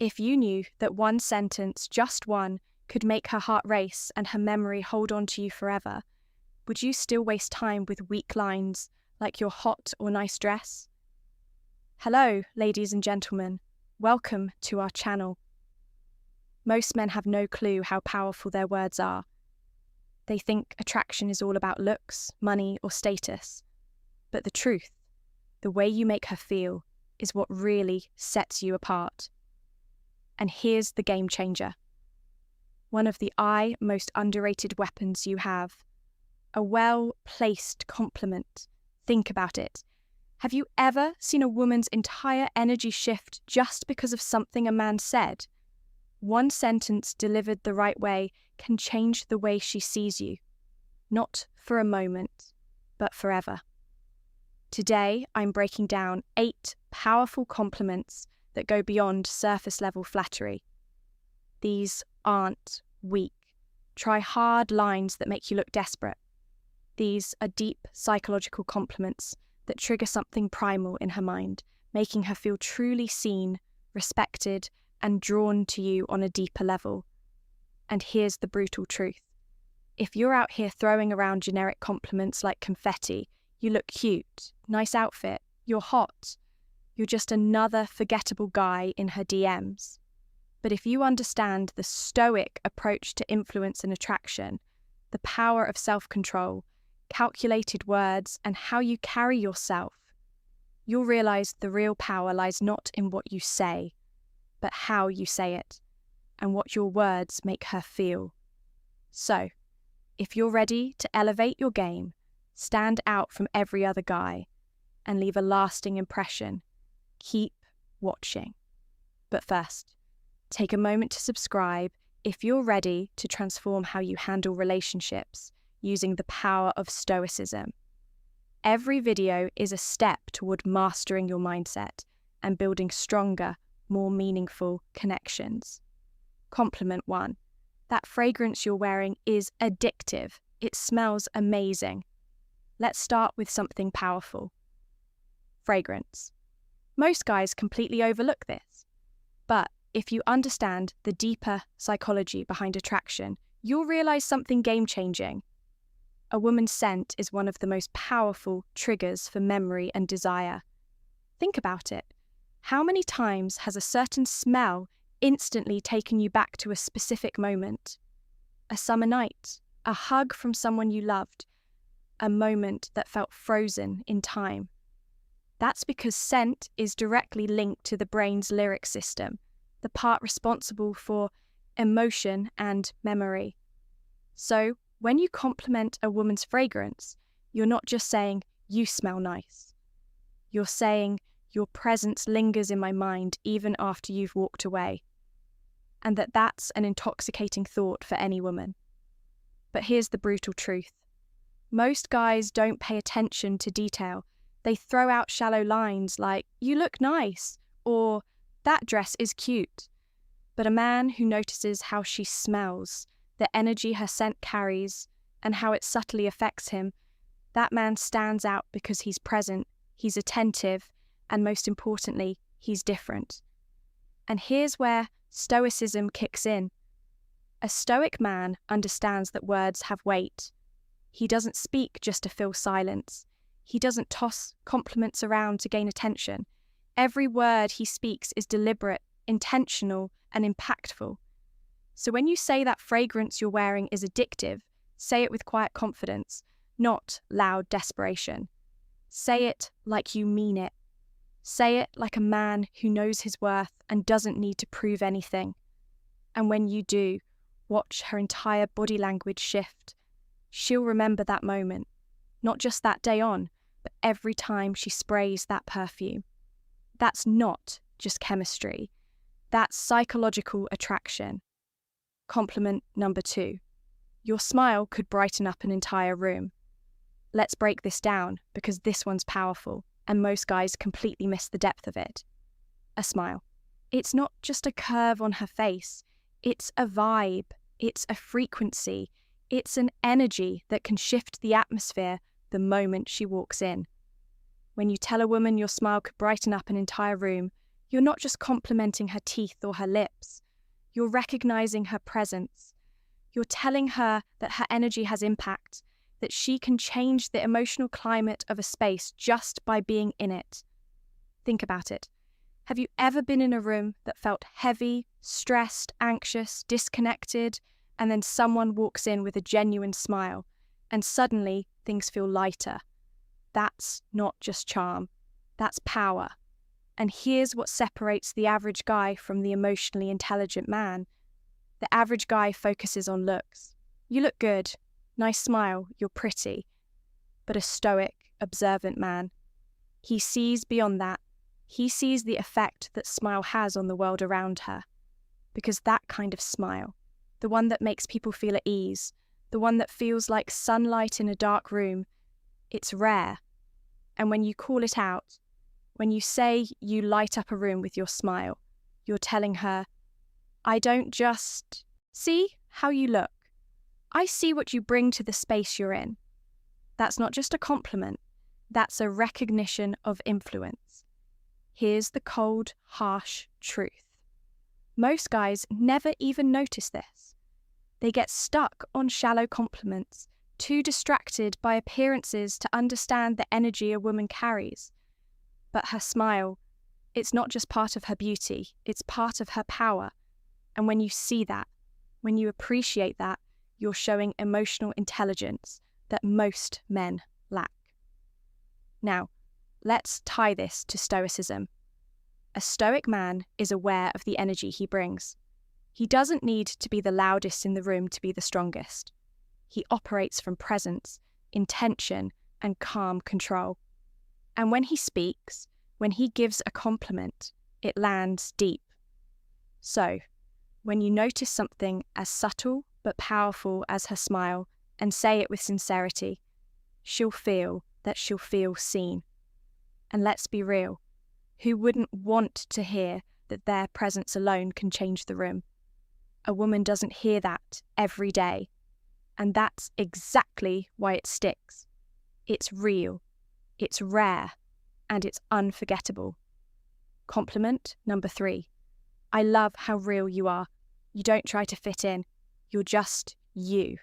If you knew that one sentence, just one, could make her heart race and her memory hold on to you forever, would you still waste time with weak lines like your hot or nice dress? Hello, ladies and gentlemen. Welcome to our channel. Most men have no clue how powerful their words are. They think attraction is all about looks, money, or status. But the truth, the way you make her feel, is what really sets you apart. And here's the game changer. One of the most underrated weapons you have. A well-placed compliment. Think about it. Have you ever seen a woman's entire energy shift just because of something a man said? One sentence delivered the right way can change the way she sees you. Not for a moment, but forever. Today, I'm breaking down 8 powerful compliments that go beyond surface-level flattery. These aren't weak, try-hard lines that make you look desperate. These are deep psychological compliments that trigger something primal in her mind, making her feel truly seen, respected, and drawn to you on a deeper level. And here's the brutal truth. If you're out here throwing around generic compliments like confetti, you look cute, nice outfit, you're hot, you're just another forgettable guy in her DMs. But if you understand the stoic approach to influence and attraction, the power of self-control, calculated words, and how you carry yourself, you'll realize the real power lies not in what you say, but how you say it, and what your words make her feel. So, if you're ready to elevate your game, stand out from every other guy, and leave a lasting impression, keep watching. But first, take a moment to subscribe if you're ready to transform how you handle relationships using the power of stoicism. Every video is a step toward mastering your mindset and building stronger, more meaningful connections. Compliment 1. That fragrance you're wearing is addictive. It smells amazing. Let's start with something powerful. Fragrance. Most guys completely overlook this. But if you understand the deeper psychology behind attraction, you'll realize something game-changing. A woman's scent is one of the most powerful triggers for memory and desire. Think about it. How many times has a certain smell instantly taken you back to a specific moment? A summer night, a hug from someone you loved, a moment that felt frozen in time. That's because scent is directly linked to the brain's lyric system, the part responsible for emotion and memory. So, when you compliment a woman's fragrance, you're not just saying, "You smell nice." You're saying, "Your presence lingers in my mind even after you've walked away." And that's an intoxicating thought for any woman. But here's the brutal truth. Most guys don't pay attention to detail. They throw out shallow lines like, "You look nice," or "That dress is cute." But a man who notices how she smells, the energy her scent carries, and how it subtly affects him, that man stands out because he's present, he's attentive, and most importantly, he's different. And here's where stoicism kicks in. A stoic man understands that words have weight. He doesn't speak just to fill silence. He doesn't toss compliments around to gain attention. Every word he speaks is deliberate, intentional, and impactful. So when you say that fragrance you're wearing is addictive, say it with quiet confidence, not loud desperation. Say it like you mean it. Say it like a man who knows his worth and doesn't need to prove anything. And when you do, watch her entire body language shift. She'll remember that moment, not just that day on, but every time she sprays that perfume. That's not just chemistry. That's psychological attraction. Compliment number 2. Your smile could brighten up an entire room. Let's break this down because this one's powerful and most guys completely miss the depth of it. A smile. It's not just a curve on her face. It's a vibe. It's a frequency. It's an energy that can shift the atmosphere the moment she walks in. When you tell a woman your smile could brighten up an entire room, You're not just complimenting her teeth or her lips. You're recognizing her presence. You're telling her that her energy has impact, that she can change the emotional climate of a space just by being in it. Think about it. Have you ever been in a room that felt heavy, stressed, anxious, disconnected, and then someone walks in with a genuine smile, and suddenly things feel lighter? That's not just charm. That's power. And here's what separates the average guy from the emotionally intelligent man. The average guy focuses on looks. You look good, nice smile, you're pretty. But a stoic, observant man, he sees beyond that. He sees the effect that smile has on the world around her. Because that kind of smile, the one that makes people feel at ease, the one that feels like sunlight in a dark room, it's rare. And when you call it out, when you say you light up a room with your smile, you're telling her, I don't just see how you look. I see what you bring to the space you're in. That's not just a compliment. That's a recognition of influence. Here's the cold, harsh truth. Most guys never even notice this. They get stuck on shallow compliments, too distracted by appearances to understand the energy a woman carries. But her smile, it's not just part of her beauty, it's part of her power. And when you see that, when you appreciate that, you're showing emotional intelligence that most men lack. Now, let's tie this to stoicism. A stoic man is aware of the energy he brings. He doesn't need to be the loudest in the room to be the strongest. He operates from presence, intention, and calm control. And when he speaks, when he gives a compliment, it lands deep. So, when you notice something as subtle but powerful as her smile and say it with sincerity, she'll feel that she'll feel seen. And let's be real, who wouldn't want to hear that their presence alone can change the room? A woman doesn't hear that every day. And that's exactly why it sticks. It's real, it's rare, and it's unforgettable. Compliment number 3. I love how real you are. You don't try to fit in. You're just you.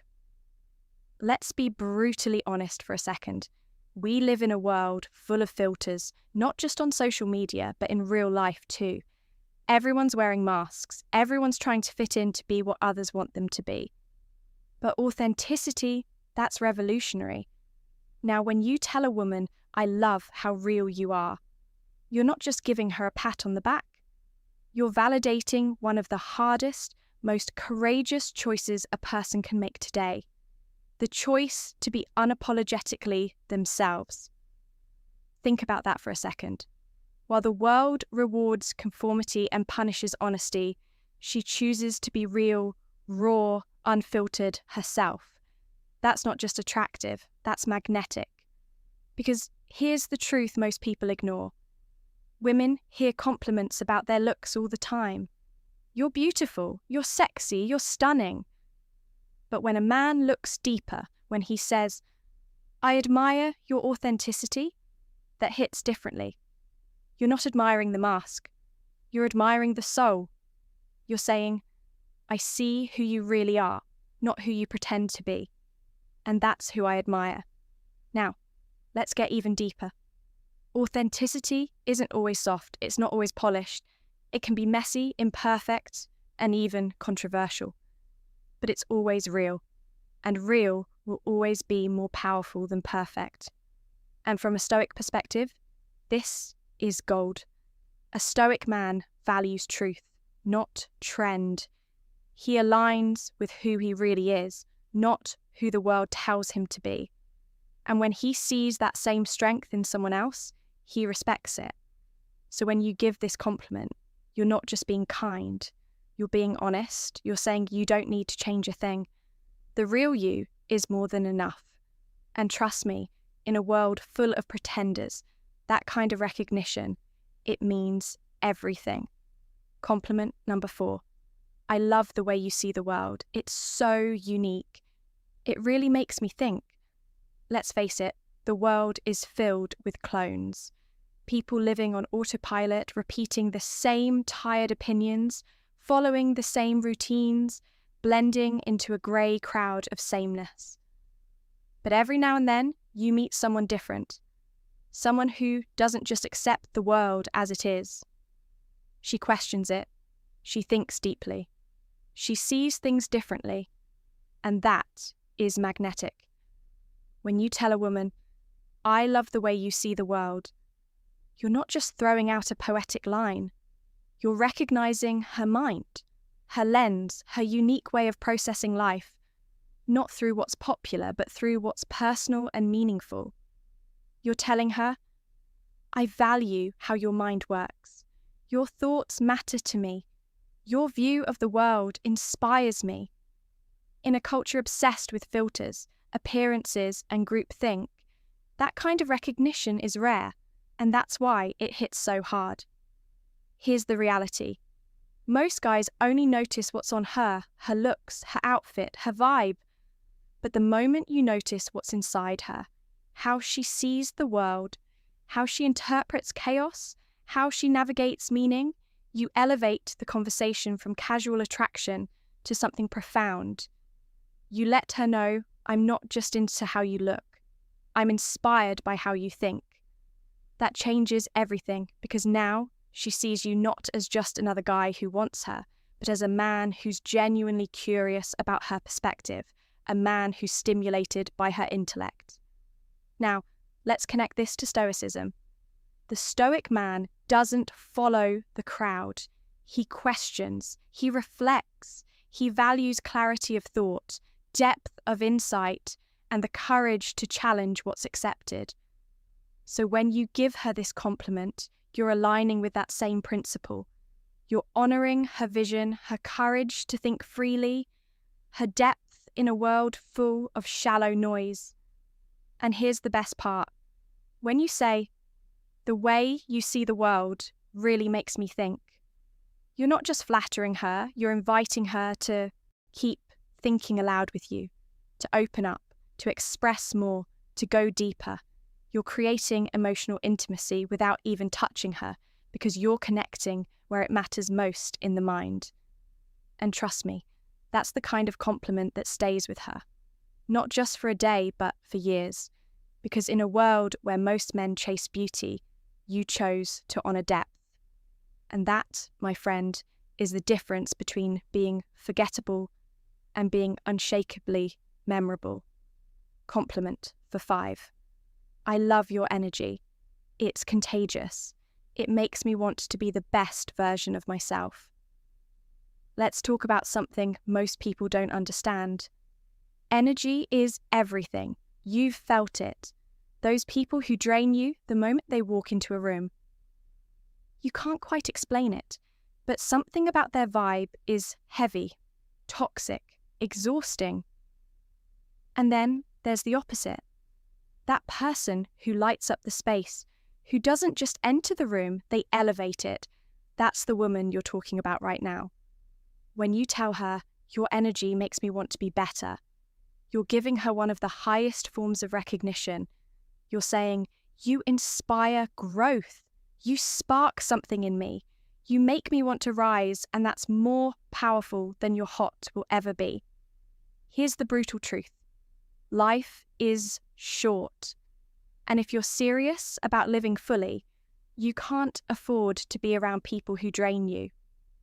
Let's be brutally honest for a second. We live in a world full of filters, not just on social media, but in real life too. Everyone's wearing masks. Everyone's trying to fit in to be what others want them to be. But authenticity, that's revolutionary. Now, when you tell a woman, I love how real you are, you're not just giving her a pat on the back. You're validating one of the hardest, most courageous choices a person can make today. The choice to be unapologetically themselves. Think about that for a second. While the world rewards conformity and punishes honesty, she chooses to be real, raw, unfiltered herself. That's not just attractive, that's magnetic. Because here's the truth most people ignore. Women hear compliments about their looks all the time. You're beautiful, you're sexy, you're stunning. But when a man looks deeper, when he says, I admire your authenticity, that hits differently. You're not admiring the mask. You're admiring the soul. You're saying, I see who you really are, not who you pretend to be. And that's who I admire. Now, let's get even deeper. Authenticity isn't always soft, it's not always polished. It can be messy, imperfect, and even controversial. But it's always real. And real will always be more powerful than perfect. And from a Stoic perspective, this is gold. A Stoic man values truth, not trend. He aligns with who he really is, not who the world tells him to be. And when he sees that same strength in someone else, he respects it. So when you give this compliment, you're not just being kind, you're being honest, you're saying you don't need to change a thing. The real you is more than enough. And trust me, in a world full of pretenders, that kind of recognition, it means everything. Compliment number 4. I love the way you see the world. It's so unique. It really makes me think. Let's face it, the world is filled with clones. people living on autopilot, repeating the same tired opinions, following the same routines, blending into a grey crowd of sameness. But every now and then, you meet someone different, someone who doesn't just accept the world as it is. She questions it, she thinks deeply, she sees things differently, and that is magnetic. When you tell a woman, "I love the way you see the world," you're not just throwing out a poetic line. You're recognizing her mind, her lens, her unique way of processing life, not through what's popular, but through what's personal and meaningful. You're telling her, "I value how your mind works. Your thoughts matter to me. Your view of the world inspires me." In a culture obsessed with filters, appearances, and groupthink, that kind of recognition is rare, and that's why it hits so hard. Here's the reality. Most guys only notice what's on her looks, her outfit, her vibe. But the moment you notice what's inside her, how she sees the world, how she interprets chaos, how she navigates meaning, you elevate the conversation from casual attraction to something profound. You let her know, "I'm not just into how you look. I'm inspired by how you think." That changes everything, because now she sees you not as just another guy who wants her, but as a man who's genuinely curious about her perspective, a man who's stimulated by her intellect. Now, let's connect this to Stoicism. The Stoic man doesn't follow the crowd. He questions, he reflects, he values clarity of thought, depth of insight, and the courage to challenge what's accepted. So when you give her this compliment, you're aligning with that same principle. You're honoring her vision, her courage to think freely, her depth in a world full of shallow noise. And here's the best part. When you say, "The way you see the world really makes me think," you're not just flattering her, you're inviting her to keep thinking aloud with you, to open up, to express more, to go deeper. You're creating emotional intimacy without even touching her, because you're connecting where it matters most in the mind. And trust me, that's the kind of compliment that stays with her. Not just for a day, but for years. Because in a world where most men chase beauty, you chose to honor depth. And that, my friend, is the difference between being forgettable and being unshakably memorable. Compliment for 5. I love your energy. It's contagious. It makes me want to be the best version of myself. Let's talk about something most people don't understand. Energy is everything. You've felt it. Those people who drain you the moment they walk into a room. You can't quite explain it, but something about their vibe is heavy, toxic, exhausting. And then there's the opposite. That person who lights up the space, who doesn't just enter the room, they elevate it. That's the woman you're talking about right now. When you tell her, "Your energy makes me want to be better," you're giving her one of the highest forms of recognition. You're saying, "You inspire growth. You spark something in me. You make me want to rise, and that's more powerful than your hot will ever be." Here's the brutal truth. Life is short. And if you're serious about living fully, you can't afford to be around people who drain you.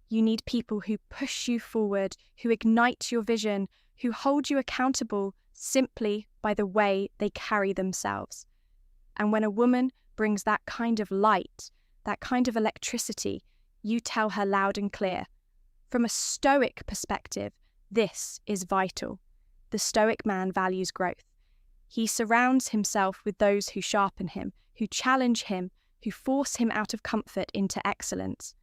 You need people who push you forward, who ignite your vision, who hold you accountable simply by the way they carry themselves. And when a woman brings that kind of light, that kind of electricity, you tell her loud and clear. From a Stoic perspective, this is vital. The Stoic man values growth. He surrounds himself with those who sharpen him, who challenge him, who force him out of comfort into excellence.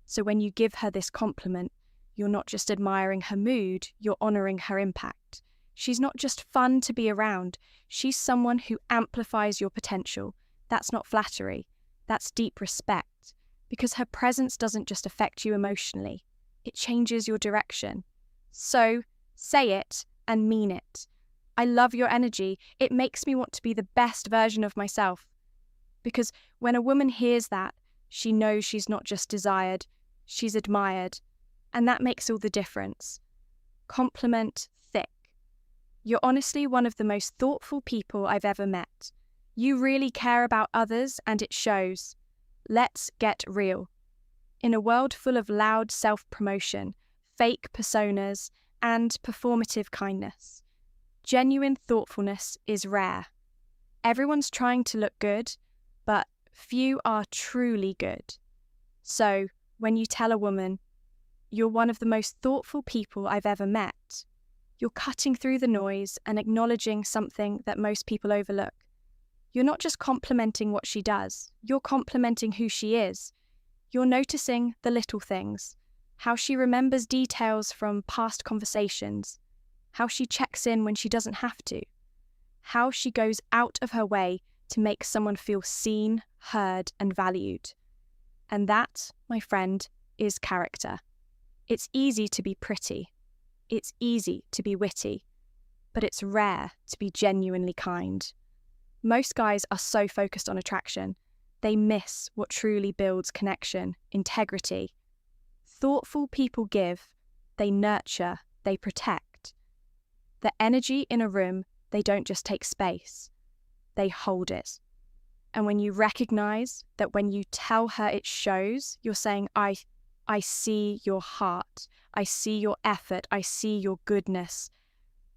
So when you give her this compliment, you're not just admiring her mood, you're honoring her impact. She's not just fun to be around, she's someone who amplifies your potential. That's not flattery, that's deep respect, because her presence doesn't just affect you emotionally, it changes your direction. So, say it and mean it. I love your energy, it makes me want to be the best version of myself. Because when a woman hears that, she knows she's not just desired, she's admired. And that makes all the difference. Compliment thick. You're honestly one of the most thoughtful people I've ever met. You really care about others and it shows. Let's get real. In a world full of loud self-promotion, fake personas, and performative kindness, genuine thoughtfulness is rare. Everyone's trying to look good, but few are truly good. So, when you tell a woman, "You're one of the most thoughtful people I've ever met," you're cutting through the noise and acknowledging something that most people overlook. You're not just complimenting what she does, you're complimenting who she is. You're noticing the little things, how she remembers details from past conversations, how she checks in when she doesn't have to, how she goes out of her way to make someone feel seen, heard, and valued. And that, my friend, is character. It's easy to be pretty. It's easy to be witty. But it's rare to be genuinely kind. Most guys are so focused on attraction, they miss what truly builds connection, integrity. Thoughtful people give, they nurture, they protect. The energy in a room, they don't just take space, they hold it. And when you recognize that when you tell her it shows, you're saying, I see your heart, I see your effort, I see your goodness.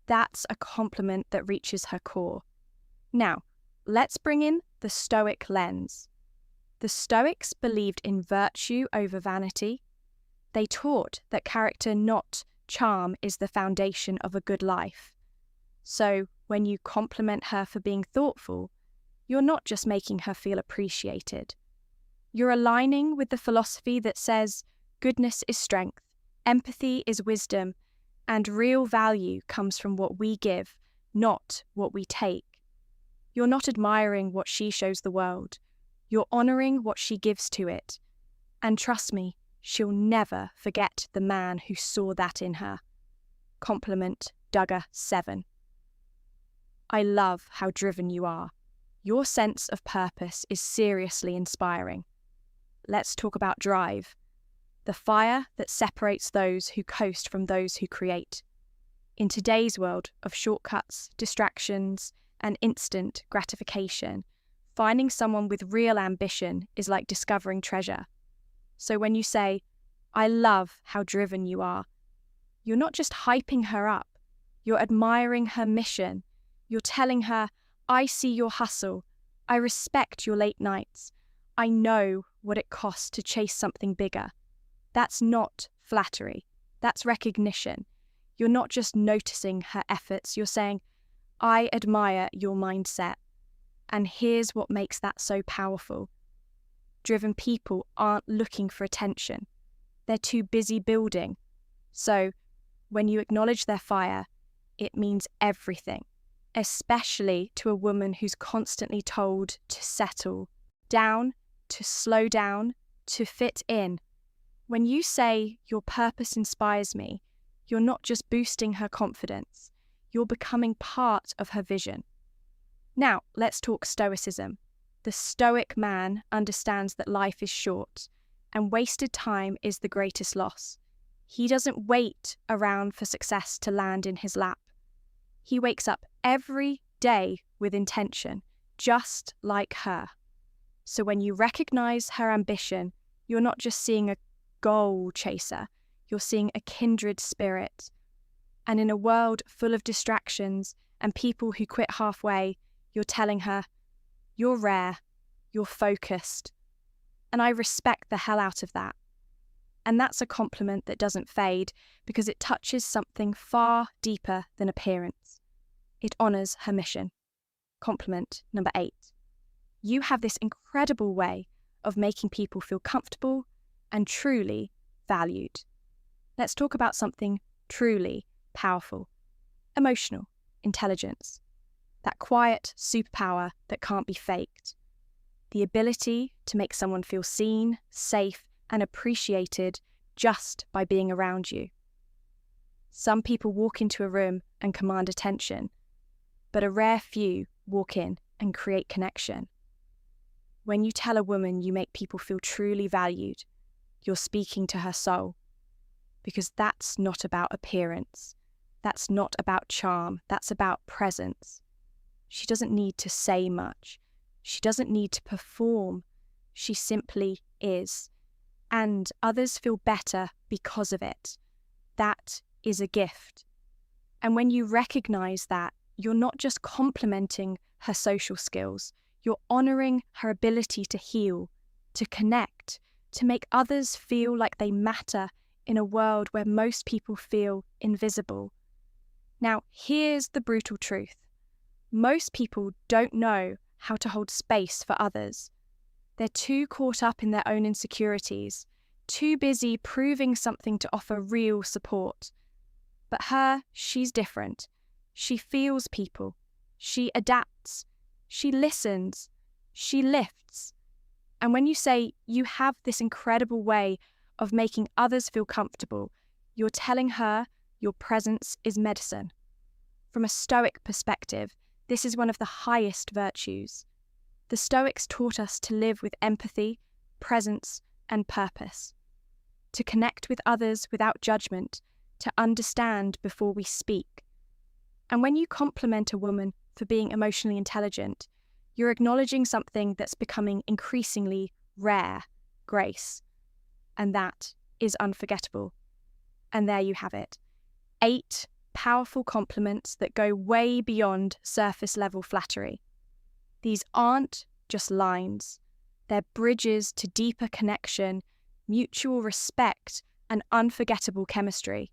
That's a compliment that reaches her core. Now, let's bring in the Stoic lens. The Stoics believed in virtue over vanity. They taught that character, not charm, is the foundation of a good life. So, when you compliment her for being thoughtful, you're not just making her feel appreciated. You're aligning with the philosophy that says goodness is strength, empathy is wisdom, and real value comes from what we give, not what we take. You're not admiring what she shows the world. You're honouring what she gives to it. And trust me, she'll never forget the man who saw that in her. Compliment Duggar 7. I love how driven you are. Your sense of purpose is seriously inspiring. Let's talk about drive. The fire that separates those who coast from those who create. In today's world of shortcuts, distractions, and instant gratification, finding someone with real ambition is like discovering treasure. So when you say, I love how driven you are, you're not just hyping her up, you're admiring her mission. You're telling her, I see your hustle, I respect your late nights, I know what it costs to chase something bigger. That's not flattery, that's recognition. You're not just noticing her efforts, you're saying, I admire your mindset. And here's what makes that so powerful. Driven people aren't looking for attention. They're too busy building. So, when you acknowledge their fire, it means everything, especially to a woman who's constantly told to settle down, to slow down, to fit in. When you say, your purpose inspires me, you're not just boosting her confidence, you're becoming part of her vision. Now, let's talk Stoicism. The Stoic man understands that life is short, and wasted time is the greatest loss. He doesn't wait around for success to land in his lap. He wakes up every day with intention, just like her. So when you recognize her ambition, you're not just seeing a goal chaser, you're seeing a kindred spirit. And in a world full of distractions and people who quit halfway, you're telling her, you're rare, you're focused, and I respect the hell out of that. And that's a compliment that doesn't fade because it touches something far deeper than appearance. It honours her mission. Compliment number 8. You have this incredible way of making people feel comfortable and truly valued. Let's talk about something truly powerful. Emotional intelligence. That quiet superpower that can't be faked. The ability to make someone feel seen, safe, and appreciated just by being around you. Some people walk into a room and command attention, but a rare few walk in and create connection. When you tell a woman you make people feel truly valued, you're speaking to her soul. Because that's not about appearance. That's not about charm. That's about presence. She doesn't need to say much. She doesn't need to perform. She simply is. And others feel better because of it. That is a gift. And when you recognize that, you're not just complimenting her social skills, you're honoring her ability to heal, to connect, to make others feel like they matter in a world where most people feel invisible. Now, here's the brutal truth. Most people don't know how to hold space for others. They're too caught up in their own insecurities, too busy proving something to offer real support. But she's different. She feels people. She adapts. She listens. She lifts. And when you say you have this incredible way of making others feel comfortable, you're telling her your presence is medicine. From a Stoic perspective, this is one of the highest virtues. The Stoics taught us to live with empathy, presence, and purpose, to connect with others without judgment, to understand before we speak. And when you compliment a woman for being emotionally intelligent, you're acknowledging something that's becoming increasingly rare, grace. And that is unforgettable. And there you have it. 8 powerful compliments that go way beyond surface-level flattery. These aren't just lines. They're bridges to deeper connection, mutual respect, and unforgettable chemistry.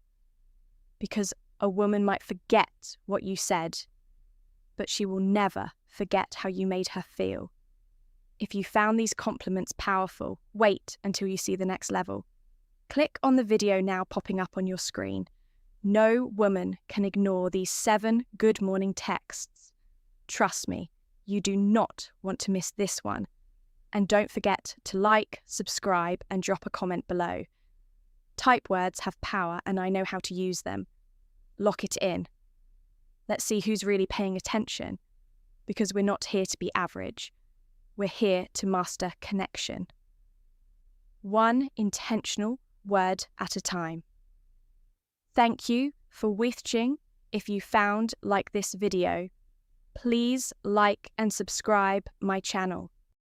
Because a woman might forget what you said, but she will never forget how you made her feel. If you found these compliments powerful, wait until you see the next level. Click on the video now popping up on your screen. No woman can ignore these 7 good morning texts. Trust me, you do not want to miss this one. And don't forget to like, subscribe, and drop a comment below. Type words have power, and I know how to use them. Lock it in. Let's see who's really paying attention, because we're not here to be average. We're here to master connection. One intentional word at a time. Thank you for watching. If you found like this video, please like and subscribe my channel.